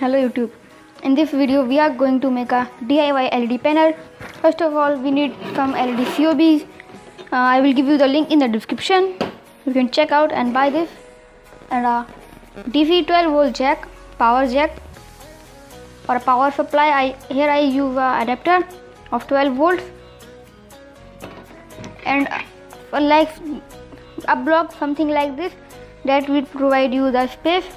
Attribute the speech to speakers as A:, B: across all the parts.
A: Hello YouTube. In this video we are going to make a DIY LED panel. First of all we need some LED COBs. I will give you the link in the description. You can check out and buy this. And a DC 12 volt jack, power jack. For a power supply here I use a adapter of 12 volts. And like a block something like this that will provide you the space.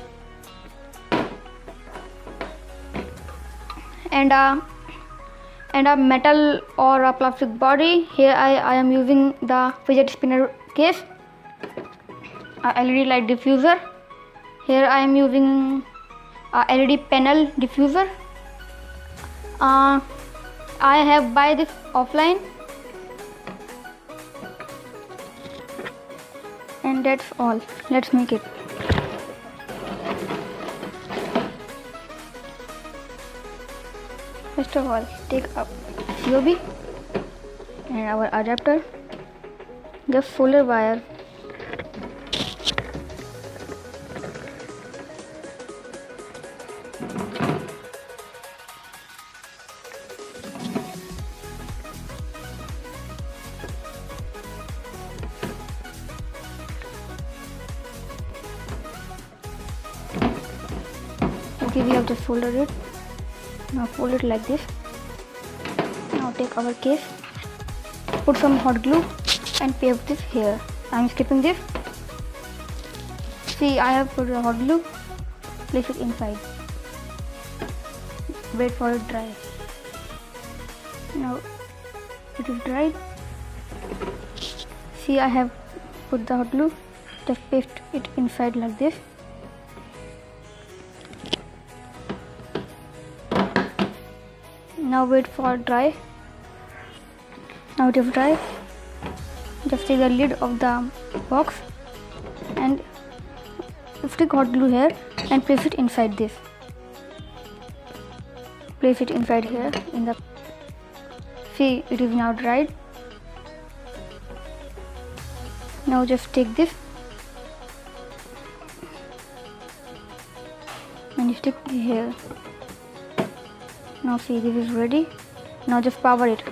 A: And a metal or a plastic body. Here I am using the fidget spinner case, a LED light diffuser. Here I am using a LED panel diffuser. I have buy this offline, and that's all. Let's make it. First of all, take a COB and our adapter, the solar wire, okay, we have just folded it. Now fold it like this. Now take our case, put some hot glue and paste this here. I am skipping this. See, I have put the hot glue. Place it inside. Wait for it dry. Now it is dried. See, I have put the hot glue. Just paste it inside like this. Now wait for dry. Now it is dry. Just take the lid of the box and stick hot glue here and place it inside this. Place it inside here in the. See, it is now dried. Now just take this and stick it here. Now see, this is ready. Now just power it.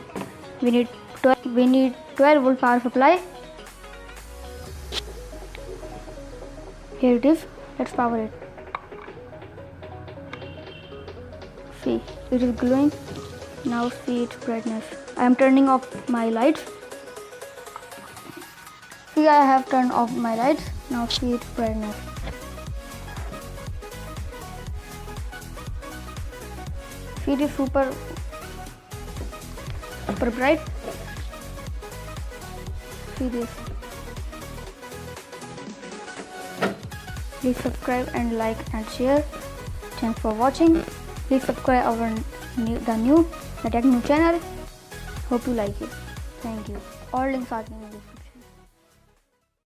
A: We need 12 volt power supply. Here it is. Let's power it. See, it is glowing. Now see its brightness. I am turning off my lights. See, I have turned off my lights. Now see its brightness. It is super bright. See this. Please subscribe and like and share. Thanks for watching. Please subscribe our the Techno channel. Hope you like it. Thank you. All links are in the description.